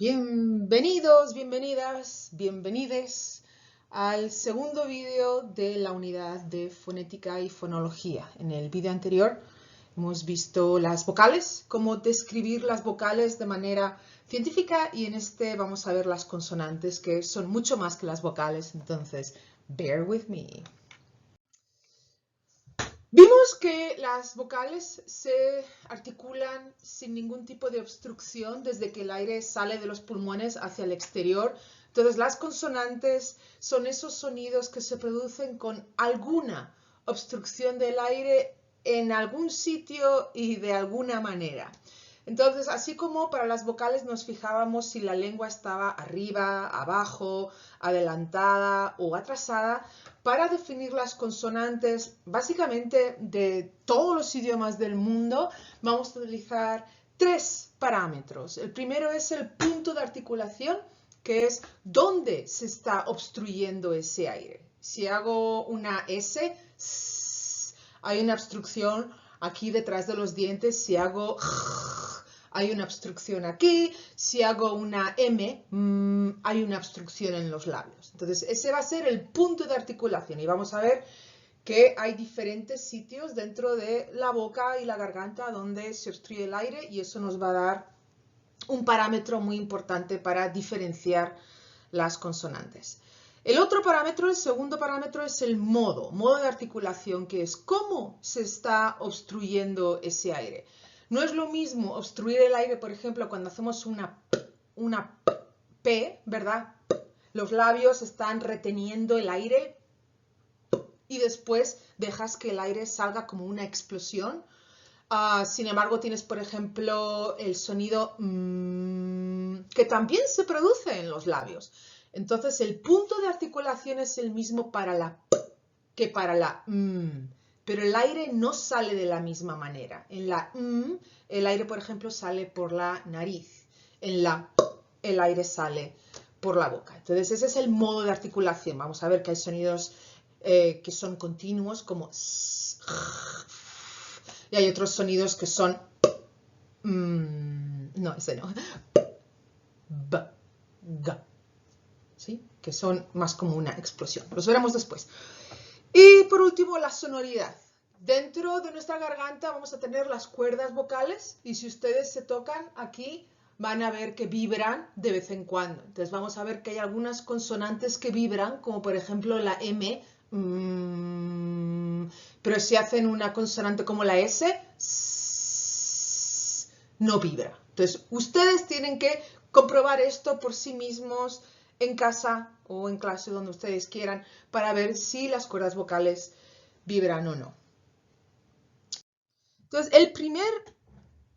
Bienvenidos, bienvenidas, bienvenides al segundo vídeo de la unidad de fonética y fonología. En el vídeo anterior hemos visto las vocales, cómo describir las vocales de manera científica, y en este vamos a ver las consonantes, que son mucho más que las vocales, entonces bear with me. Vimos que las vocales se articulan sin ningún tipo de obstrucción desde que el aire sale de los pulmones hacia el exterior. Entonces, las consonantes son esos sonidos que se producen con alguna obstrucción del aire en algún sitio y de alguna manera. Entonces, así como para las vocales nos fijábamos si la lengua estaba arriba, abajo, adelantada o atrasada, para definir las consonantes, básicamente de todos los idiomas del mundo, vamos a utilizar tres parámetros. El primero es el punto de articulación, que es dónde se está obstruyendo ese aire. Si hago una S, hay una obstrucción aquí detrás de los dientes. Si hago hay una obstrucción aquí. Si hago una M, hay una obstrucción en los labios. Entonces, ese va a ser el punto de articulación. Y vamos a ver que hay diferentes sitios dentro de la boca y la garganta donde se obstruye el aire, y eso nos va a dar un parámetro muy importante para diferenciar las consonantes. El otro parámetro, el segundo parámetro, es el modo de articulación, que es cómo se está obstruyendo ese aire. No es lo mismo obstruir el aire, por ejemplo, cuando hacemos una P, ¿verdad? Los labios están reteniendo el aire y después dejas que el aire salga como una explosión. Sin embargo, tienes, por ejemplo, el sonido que también se produce en los labios. Entonces, el punto de articulación es el mismo para la P que para la pero el aire no sale de la misma manera. En la el aire, por ejemplo, sale por la nariz. En la P, el aire sale por la boca. Entonces, ese es el modo de articulación. Vamos a ver que hay sonidos que son continuos, como s, y hay otros sonidos que son no, ese no. B, G, ¿sí? Que son más como una explosión. Los veremos después. Y por último, la sonoridad. Dentro de nuestra garganta vamos a tener las cuerdas vocales, y si ustedes se tocan aquí van a ver que vibran de vez en cuando. Entonces vamos a ver que hay algunas consonantes que vibran, como por ejemplo la M, pero si hacen una consonante como la S, no vibra. Entonces ustedes tienen que comprobar esto por sí mismos en casa o en clase, donde ustedes quieran, para ver si las cuerdas vocales vibran o no. Entonces, el primer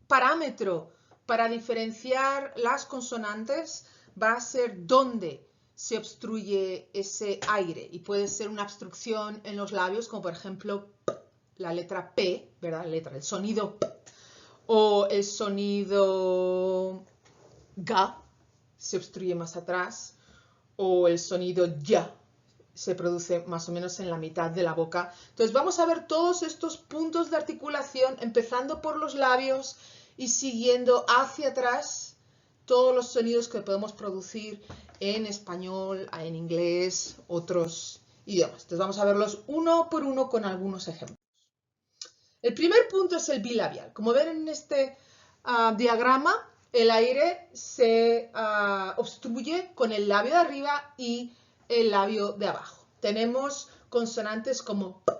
parámetro para diferenciar las consonantes va a ser dónde se obstruye ese aire, y puede ser una obstrucción en los labios, como por ejemplo la letra P, ¿verdad? El sonido P, o el sonido G se obstruye más atrás, o el sonido ya se produce más o menos en la mitad de la boca. Entonces vamos a ver todos estos puntos de articulación, empezando por los labios y siguiendo hacia atrás todos los sonidos que podemos producir en español, en inglés, otros idiomas. Entonces vamos a verlos uno por uno con algunos ejemplos. El primer punto es el bilabial. Como ven en este diagrama, el aire se obstruye con el labio de arriba y el labio de abajo. Tenemos consonantes como P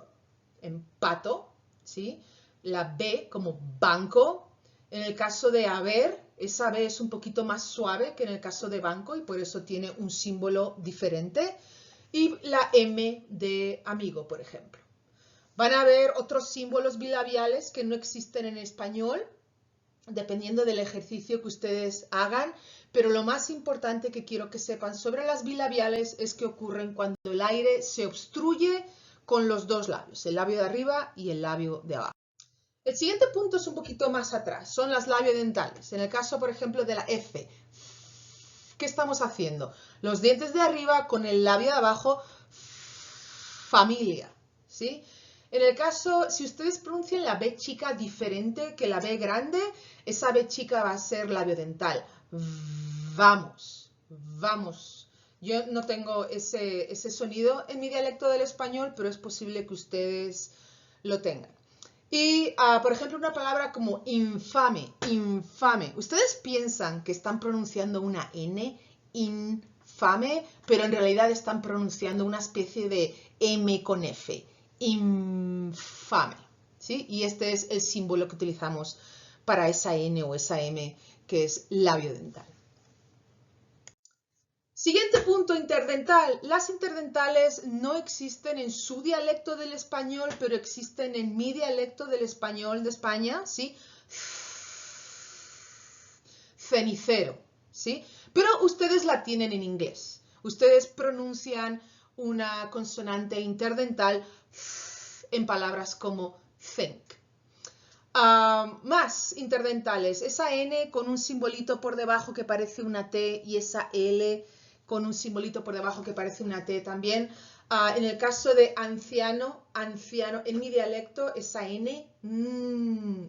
en pato, ¿sí? La B como banco. En el caso de haber, esa B es un poquito más suave que en el caso de banco, y por eso tiene un símbolo diferente. Y la M de amigo, por ejemplo. Van a haber otros símbolos bilabiales que no existen en español, dependiendo del ejercicio que ustedes hagan, pero lo más importante que quiero que sepan sobre las bilabiales es que ocurren cuando el aire se obstruye con los dos labios, el labio de arriba y el labio de abajo. El siguiente punto es un poquito más atrás, son las labiodentales. En el caso, por ejemplo, de la F, ¿qué estamos haciendo? Los dientes de arriba con el labio de abajo, familia, ¿sí? En el caso, si ustedes pronuncian la B chica diferente que la B grande, esa B chica va a ser labiodental. vamos, vamos. Yo no tengo ese sonido en mi dialecto del español, pero es posible que ustedes lo tengan. Y, por ejemplo, una palabra como infame, infame. Ustedes piensan que están pronunciando una N, infame, pero en realidad están pronunciando una especie de M con F, infame, ¿sí? Y este es el símbolo que utilizamos para esa N o esa M, que es labio dental. Siguiente punto, interdental. Las interdentales no existen en su dialecto del español, pero existen en mi dialecto del español de España, ¿sí? Cenicero, ¿sí? Pero ustedes la tienen en inglés. Ustedes pronuncian una consonante interdental en palabras como think. Más interdentales. Esa N con un simbolito por debajo que parece una T y esa L con un simbolito por debajo que parece una T también. En el caso de anciano, anciano, en mi dialecto, esa N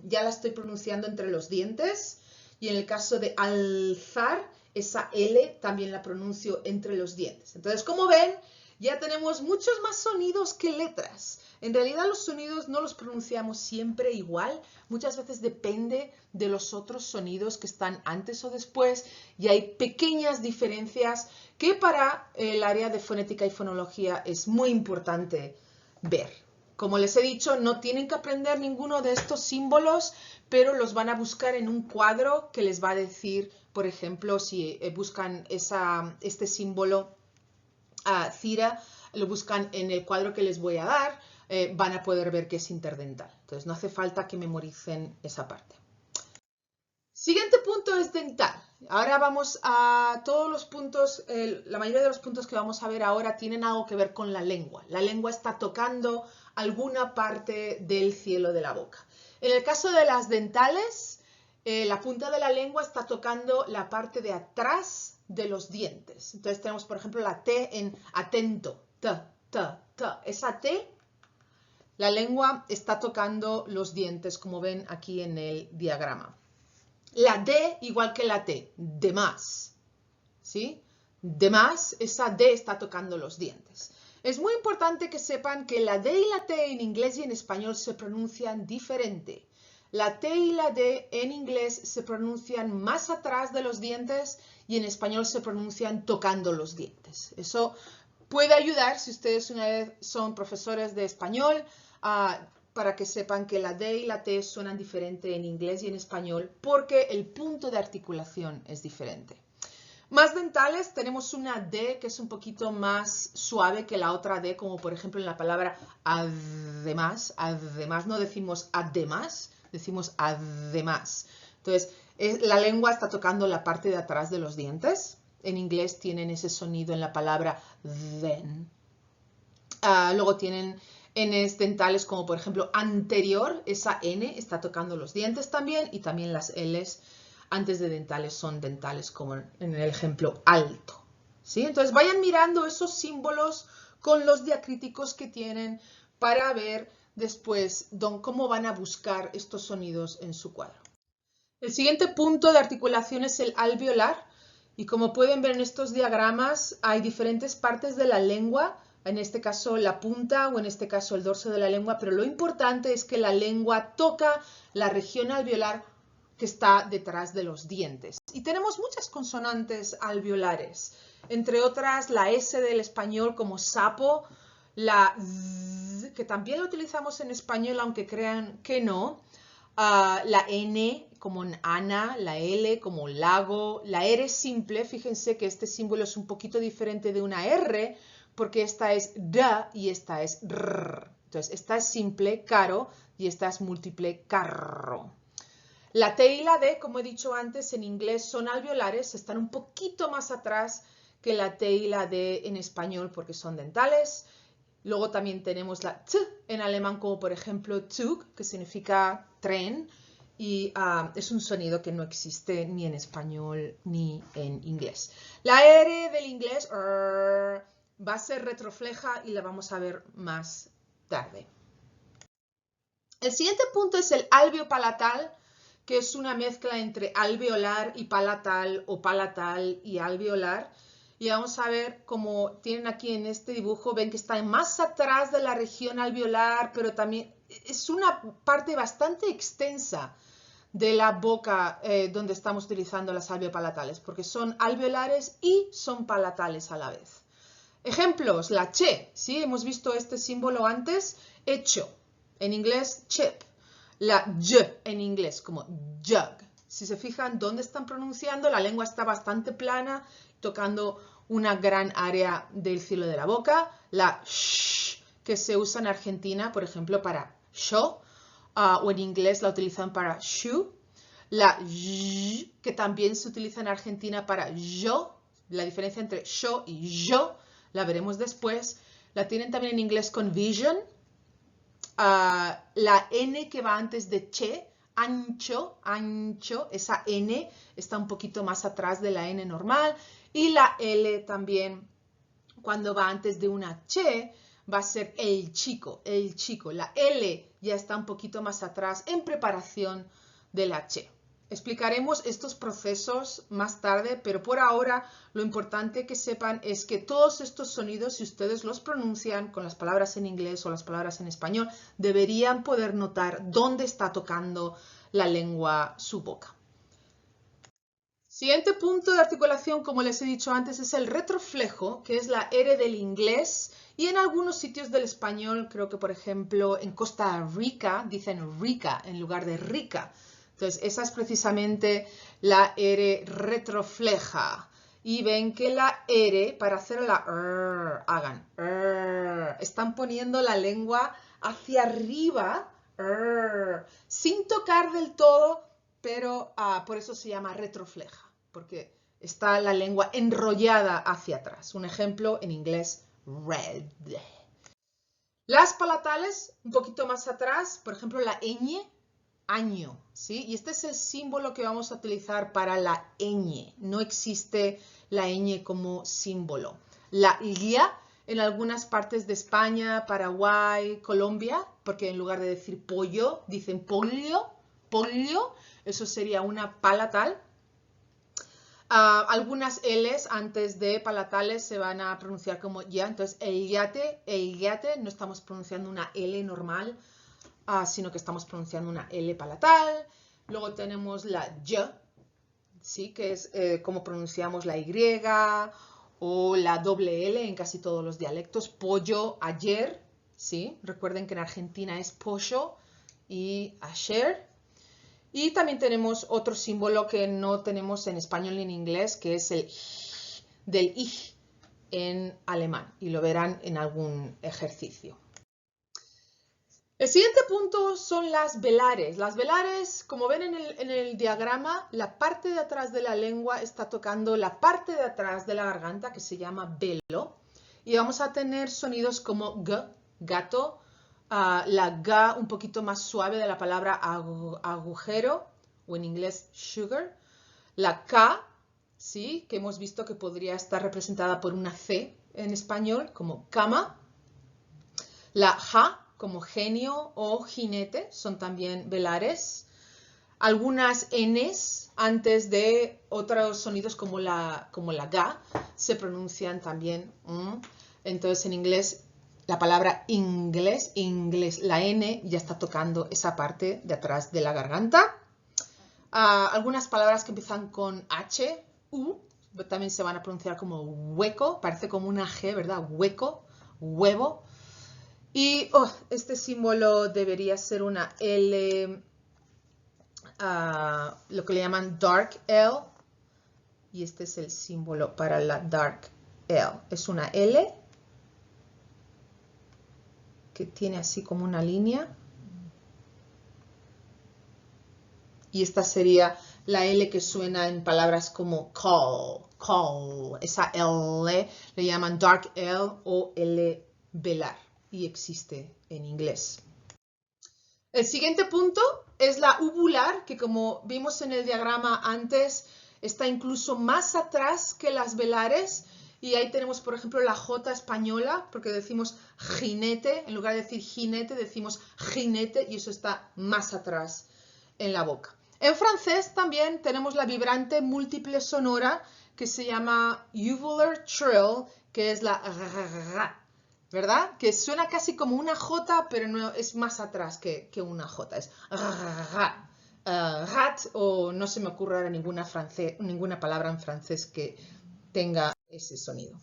ya la estoy pronunciando entre los dientes. Y en el caso de alzar, esa L también la pronuncio entre los dientes. Entonces, como ven, ya tenemos muchos más sonidos que letras. En realidad los sonidos no los pronunciamos siempre igual, muchas veces depende de los otros sonidos que están antes o después y hay pequeñas diferencias que para el área de fonética y fonología es muy importante ver. Como les he dicho, no tienen que aprender ninguno de estos símbolos, pero los van a buscar en un cuadro que les va a decir, por ejemplo, si buscan este símbolo Cira, lo buscan en el cuadro que les voy a dar, van a poder ver que es interdental. Entonces no hace falta que memoricen esa parte. Siguiente punto es dental. Ahora vamos a todos los puntos, la mayoría de los puntos que vamos a ver ahora tienen algo que ver con la lengua. La lengua está tocando alguna parte del cielo de la boca. En el caso de las dentales, la punta de la lengua está tocando la parte de atrás de los dientes. Entonces tenemos, por ejemplo, la T en atento, T, T, T. Esa T, la lengua está tocando los dientes, como ven aquí en el diagrama. La D, igual que la T, de más, ¿sí? De más, esa D está tocando los dientes. Es muy importante que sepan que la D y la T en inglés y en español se pronuncian diferente. La T y la D en inglés se pronuncian más atrás de los dientes y en español se pronuncian tocando los dientes. Eso puede ayudar si ustedes una vez son profesores de español para que sepan que la D y la T suenan diferente en inglés y en español porque el punto de articulación es diferente. Más dentales, tenemos una D que es un poquito más suave que la otra D, como por ejemplo en la palabra además. Además no decimos además, decimos además. Entonces, la lengua está tocando la parte de atrás de los dientes. En inglés tienen ese sonido en la palabra then. Luego tienen Ns dentales como por ejemplo anterior, esa N está tocando los dientes también y también las Ls antes de dentales son dentales como en el ejemplo alto. ¿Sí? Entonces vayan mirando esos símbolos con los diacríticos que tienen para ver después cómo van a buscar estos sonidos en su cuadro. El siguiente punto de articulación es el alveolar y como pueden ver en estos diagramas hay diferentes partes de la lengua, en este caso la punta o en este caso el dorso de la lengua, pero lo importante es que la lengua toca la región alveolar que está detrás de los dientes. Y tenemos muchas consonantes alveolares, entre otras la S del español como sapo, la Z, que también la utilizamos en español, aunque crean que no, la N como en Ana, la L como lago, la R simple, fíjense que este símbolo es un poquito diferente de una R, porque esta es D y esta es R. Entonces, esta es simple, caro, y esta es múltiple, carro. La T y la D, como he dicho antes, en inglés son alveolares, están un poquito más atrás que la T y la D en español porque son dentales. Luego también tenemos la T en alemán como por ejemplo Zug, que significa tren, y es un sonido que no existe ni en español ni en inglés. La R del inglés va a ser retrofleja y la vamos a ver más tarde. El siguiente punto es el alveopalatal, que es una mezcla entre alveolar y palatal o palatal y alveolar. Y vamos a ver, como tienen aquí en este dibujo, ven que está más atrás de la región alveolar, pero también es una parte bastante extensa de la boca donde estamos utilizando las alveopalatales, porque son alveolares y son palatales a la vez. Ejemplos, la che, ¿sí? Hemos visto este símbolo antes, hecho, en inglés chip. La y en inglés, como jug. Si se fijan dónde están pronunciando, la lengua está bastante plana, tocando una gran área del cielo de la boca. La sh, que se usa en Argentina, por ejemplo, para yo, o en inglés la utilizan para shoe. La y, que también se utiliza en Argentina para yo. La diferencia entre yo y yo la veremos después. La tienen también en inglés con vision. La N que va antes de che, ancho, ancho, esa N está un poquito más atrás de la N normal. Y la L también, cuando va antes de una che, va a ser el chico, el chico. La L ya está un poquito más atrás en preparación de la che. Explicaremos estos procesos más tarde, pero por ahora lo importante que sepan es que todos estos sonidos, si ustedes los pronuncian con las palabras en inglés o las palabras en español, deberían poder notar dónde está tocando la lengua su boca. Siguiente punto de articulación, como les he dicho antes, es el retroflejo, que es la R del inglés, y en algunos sitios del español, creo que por ejemplo en Costa Rica, dicen rica en lugar de rica. Entonces, esa es precisamente la R retrofleja. Y ven que la R, para hacer la hagan, están poniendo la lengua hacia arriba, sin tocar del todo, pero por eso se llama retrofleja, porque está la lengua enrollada hacia atrás. Un ejemplo en inglés, red. Las palatales, un poquito más atrás, por ejemplo, la ñ, año, ¿sí? Y este es el símbolo que vamos a utilizar para la ñ. No existe la ñ como símbolo. La ya en algunas partes de España, Paraguay, Colombia, porque en lugar de decir pollo, dicen pollo, pollo. Eso sería una palatal. Algunas L's antes de palatales se van a pronunciar como ya. Entonces, el yate, no estamos pronunciando una L normal, sino que estamos pronunciando una L palatal. Luego tenemos la y, ¿sí? Que es como pronunciamos la Y, o la doble L en casi todos los dialectos. Pollo, ayer, ¿sí? Recuerden que en Argentina es pollo y ayer. Y también tenemos otro símbolo que no tenemos en español ni en inglés, que es el del ich en alemán. Y lo verán en algún ejercicio. El siguiente punto son las velares. Las velares, como ven en el diagrama, la parte de atrás de la lengua está tocando la parte de atrás de la garganta, que se llama velo. Y vamos a tener sonidos como g, gato, la ga un poquito más suave de la palabra agujero, o en inglés sugar. La k, ¿sí? Que hemos visto que podría estar representada por una c en español, como cama. La ja, como genio o jinete, son también velares. Algunas Ns antes de otros sonidos como la ga se pronuncian también. Entonces en inglés, la palabra inglés, la N ya está tocando esa parte de atrás de la garganta. Algunas palabras que empiezan con H, U, también se van a pronunciar como hueco, parece como una G, ¿verdad? Hueco, huevo. Y este símbolo debería ser una L, lo que le llaman dark L. Y este es el símbolo para la dark L. Es una L que tiene así como una línea. Y esta sería la L que suena en palabras como call, call. Esa L le llaman dark L o L velar. Y existe en inglés. El siguiente punto es la uvular, que como vimos en el diagrama antes, está incluso más atrás que las velares. Y ahí tenemos, por ejemplo, la J española, porque decimos jinete. En lugar de decir jinete, decimos jinete, y eso está más atrás en la boca. En francés también tenemos la vibrante múltiple sonora que se llama uvular trill, que es la r, ¿verdad? Que suena casi como una J, pero no es más atrás que una J. Es rat, o no se me ocurre ahora ninguna palabra en francés que tenga ese sonido.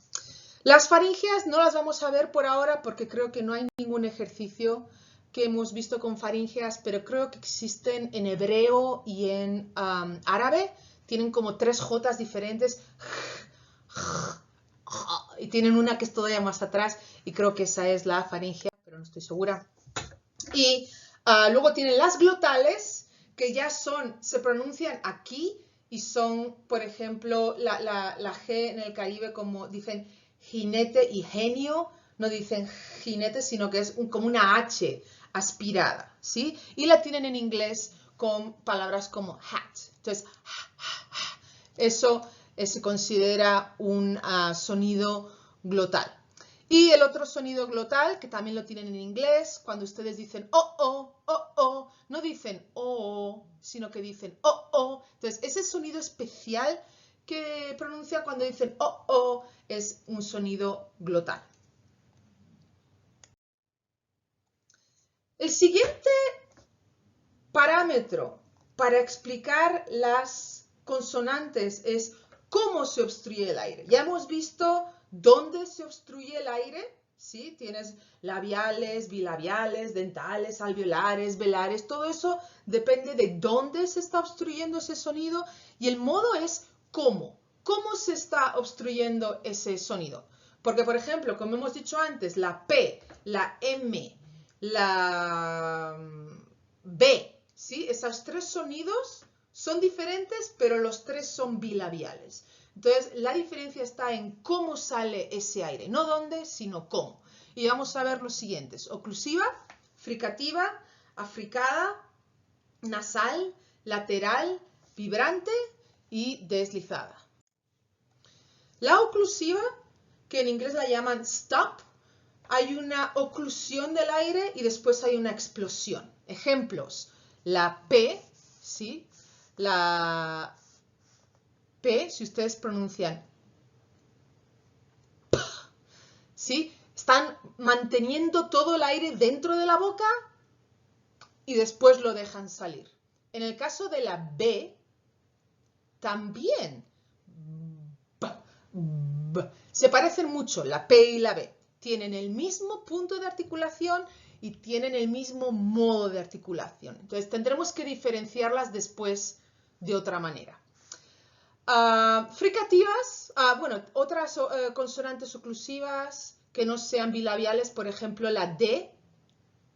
Las faringeas no las vamos a ver por ahora porque creo que no hay ningún ejercicio que hemos visto con faringeas, pero creo que existen en hebreo y en árabe. Tienen como 3 Jotas diferentes y tienen una que es todavía más atrás y creo que esa es la faringea, pero no estoy segura. Y luego tienen las glotales, que ya se pronuncian aquí y son, por ejemplo, la G en el Caribe, como dicen jinete y genio, no dicen jinete, sino que es como una H aspirada, ¿sí? Y la tienen en inglés con palabras como hat. Entonces, eso se considera un sonido glotal. Y el otro sonido glotal, que también lo tienen en inglés, cuando ustedes dicen no dicen sino que dicen Entonces, ese sonido especial que pronuncian cuando dicen es un sonido glotal. El siguiente parámetro para explicar las consonantes es cómo se obstruye el aire. Ya hemos visto dónde se obstruye el aire, ¿sí? Tienes labiales, bilabiales, dentales, alveolares, velares, todo eso depende de dónde se está obstruyendo ese sonido y el modo es cómo. ¿Cómo se está obstruyendo ese sonido? Porque, por ejemplo, como hemos dicho antes, la P, la M, la B, ¿sí? Esos 3 sonidos son diferentes, pero los 3 son bilabiales. Entonces, la diferencia está en cómo sale ese aire. No dónde, sino cómo. Y vamos a ver los siguientes. Oclusiva, fricativa, africada, nasal, lateral, vibrante y deslizada. La oclusiva, que en inglés la llaman stop, hay una oclusión del aire y después hay una explosión. Ejemplos, la P, ¿sí? La P, si ustedes pronuncian P, ¿sí? Están manteniendo todo el aire dentro de la boca y después lo dejan salir. En el caso de la B, también se parecen mucho, la P y la B. Tienen el mismo punto de articulación y tienen el mismo modo de articulación. Entonces tendremos que diferenciarlas después de otra manera. Fricativas, bueno, otras consonantes oclusivas que no sean bilabiales, por ejemplo la D,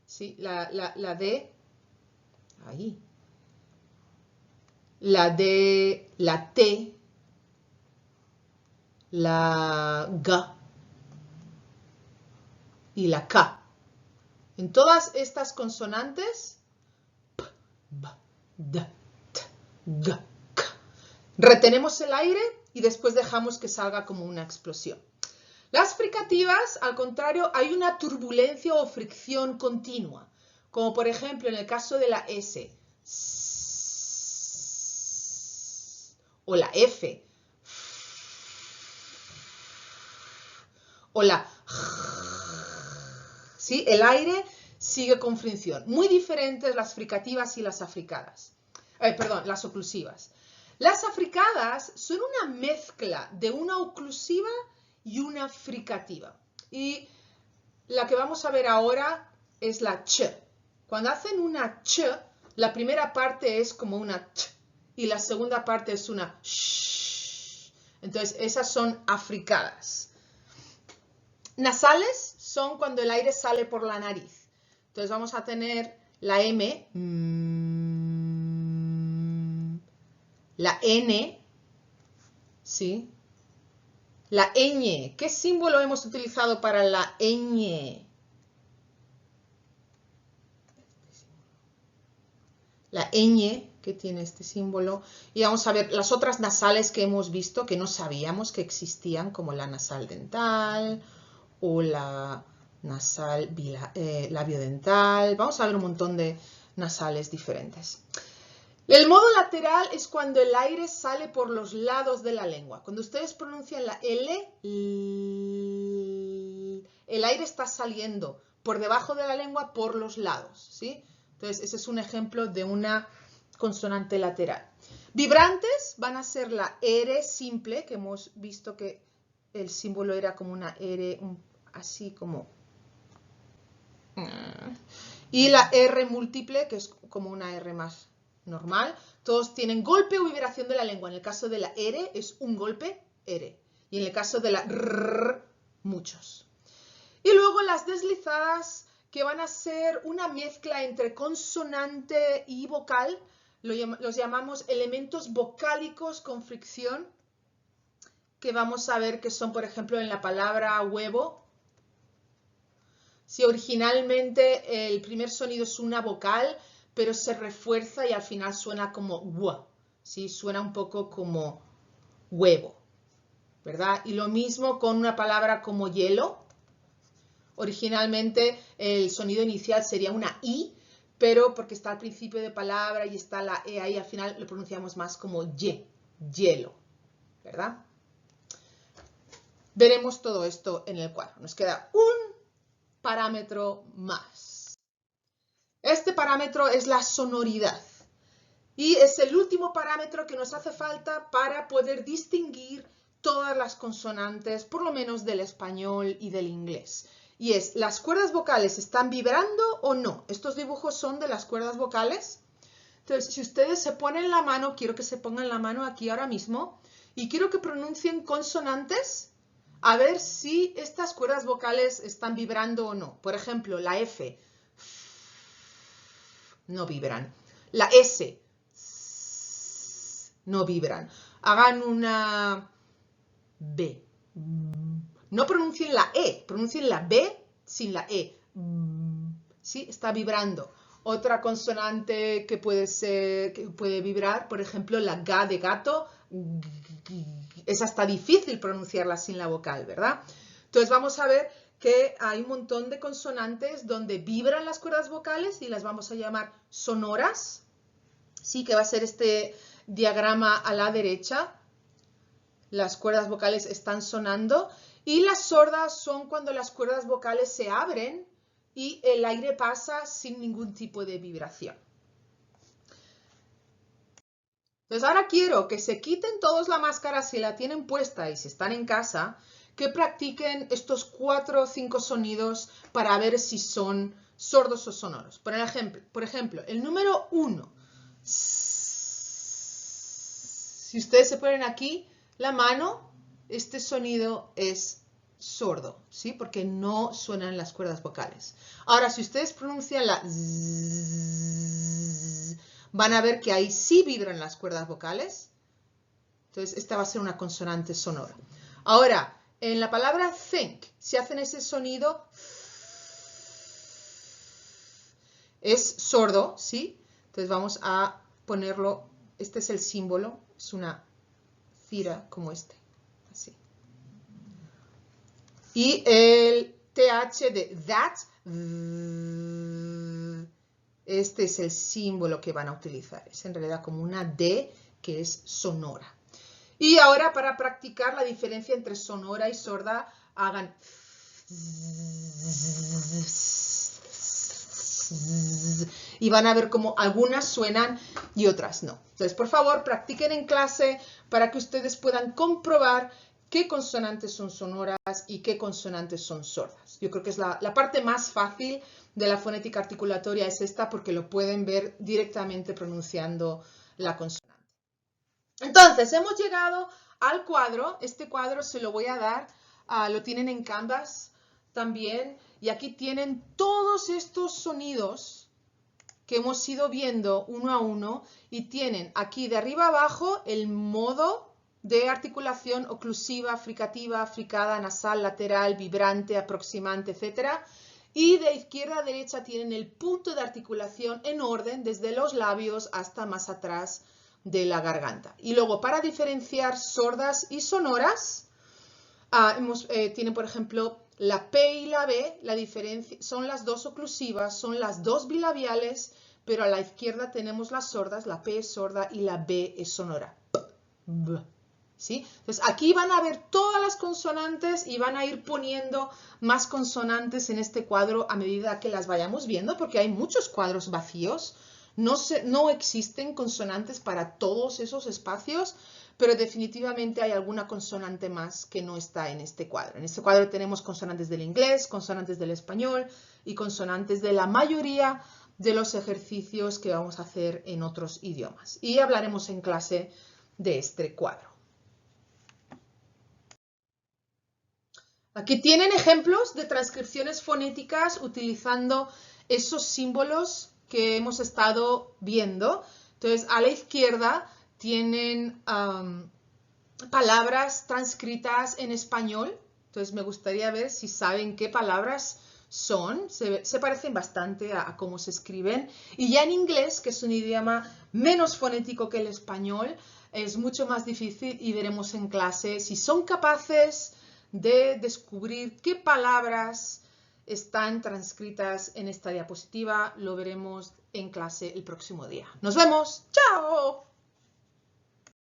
¿sí? La D, ahí. La D, la T, la G y la K. En todas estas consonantes, P, B, D, T, G, K, retenemos el aire y después dejamos que salga como una explosión. Las fricativas, al contrario, hay una turbulencia o fricción continua, como por ejemplo en el caso de la S, o la F, o la ¿sí? El aire sigue con fricción. Muy diferentes las fricativas y las africadas. Las oclusivas. Las africadas son una mezcla de una oclusiva y una fricativa. Y la que vamos a ver ahora es la ch. Cuando hacen una ch, la primera parte es como una ch y la segunda parte es una sh. Entonces, esas son africadas. Nasales son cuando el aire sale por la nariz. Entonces vamos a tener la M, la N, ¿sí? La ñ. ¿Qué símbolo hemos utilizado para la ñ? La ñ, que tiene este símbolo. Y vamos a ver las otras nasales que hemos visto, que no sabíamos que existían, como la nasal dental o la nasal labiodental. Vamos a ver un montón de nasales diferentes. El modo lateral es cuando el aire sale por los lados de la lengua. Cuando ustedes pronuncian la L, el aire está saliendo por debajo de la lengua por los lados, ¿sí? Entonces, ese es un ejemplo de una consonante lateral. Vibrantes van a ser la R simple, que hemos visto que el símbolo era como una R, así como... Y la R múltiple, que es como una R más normal. Todos tienen golpe o vibración de la lengua. En el caso de la R es un golpe, R. Y en el caso de la R, muchos. Y luego las deslizadas, que van a ser una mezcla entre consonante y vocal. Los llamamos elementos vocálicos con fricción, que vamos a ver que son, por ejemplo, en la palabra huevo. Si originalmente el primer sonido es una vocal, pero se refuerza y al final suena como w, ¿sí? Suena un poco como huevo, ¿verdad? Y lo mismo con una palabra como hielo. Originalmente el sonido inicial sería una I, pero porque está al principio de palabra y está la E ahí, al final lo pronunciamos más como Y, hielo, ¿verdad? Veremos todo esto en el cuadro. Nos queda un parámetro más. Este parámetro es la sonoridad y es el último parámetro que nos hace falta para poder distinguir todas las consonantes, por lo menos del español y del inglés. Y es, ¿las cuerdas vocales están vibrando o no? Estos dibujos son de las cuerdas vocales. Entonces, si ustedes se ponen la mano, quiero que se pongan la mano aquí ahora mismo, y quiero que pronuncien consonantes, a ver si estas cuerdas vocales están vibrando o no. Por ejemplo, la F, no vibran. La S, no vibran. Hagan una B. No pronuncien la E, pronuncien la B sin la E. ¿Sí? Está vibrando. Otra consonante que puede vibrar, por ejemplo, la G de gato. Es hasta difícil pronunciarla sin la vocal, ¿verdad? Entonces vamos a ver que hay un montón de consonantes donde vibran las cuerdas vocales y las vamos a llamar sonoras. Sí, que va a ser este diagrama a la derecha. Las cuerdas vocales están sonando. Y las sordas son cuando las cuerdas vocales se abren y el aire pasa sin ningún tipo de vibración. Entonces ahora quiero que se quiten todos la máscara si la tienen puesta y si están en casa, que practiquen estos 4 o 5 sonidos para ver si son sordos o sonoros. Por ejemplo, el número 1. Si ustedes se ponen aquí la mano, este sonido es sordo, ¿sí? Porque no suenan las cuerdas vocales. Ahora, si ustedes pronuncian la z, van a ver que ahí sí vibran las cuerdas vocales. Entonces, esta va a ser una consonante sonora. Ahora, en la palabra think, si hacen ese sonido, es sordo, ¿sí? Entonces, vamos a ponerlo, este es el símbolo, es una cira como este, así. Y el TH de that, este es el símbolo que van a utilizar. Es en realidad como una D que es sonora. Y ahora para practicar la diferencia entre sonora y sorda, hagan y van a ver cómo algunas suenan y otras no. Entonces, por favor, practiquen en clase para que ustedes puedan comprobar qué consonantes son sonoras y qué consonantes son sordas. Yo creo que es la parte más fácil de la fonética articulatoria es esta porque lo pueden ver directamente pronunciando la consonante. Entonces, hemos llegado al cuadro. Este cuadro se lo voy a dar, lo tienen en Canvas también. Y aquí tienen todos estos sonidos que hemos ido viendo uno a uno. Y tienen aquí de arriba abajo el modo de articulación oclusiva, fricativa, fricada, nasal, lateral, vibrante, aproximante, etc. Y de izquierda a derecha tienen el punto de articulación en orden desde los labios hasta más atrás de la garganta. Y luego para diferenciar sordas y sonoras, tienen por ejemplo la P y la B, la diferencia son las dos oclusivas, son las dos bilabiales, pero a la izquierda tenemos las sordas, la P es sorda y la B es sonora. B. ¿Sí? Entonces aquí van a ver todas las consonantes y van a ir poniendo más consonantes en este cuadro a medida que las vayamos viendo, porque hay muchos cuadros vacíos. No existen consonantes para todos esos espacios, pero definitivamente hay alguna consonante más que no está en este cuadro. En este cuadro tenemos consonantes del inglés, consonantes del español y consonantes de la mayoría de los ejercicios que vamos a hacer en otros idiomas. Y hablaremos en clase de este cuadro. Aquí tienen ejemplos de transcripciones fonéticas utilizando esos símbolos que hemos estado viendo. Entonces, a la izquierda tienen palabras transcritas en español. Entonces, me gustaría ver si saben qué palabras son. Se parecen bastante a cómo se escriben. Y ya en inglés, que es un idioma menos fonético que el español, es mucho más difícil y veremos en clase si son capaces de descubrir qué palabras están transcritas en esta diapositiva. Lo veremos en clase el próximo día. ¡Nos vemos! ¡Chao!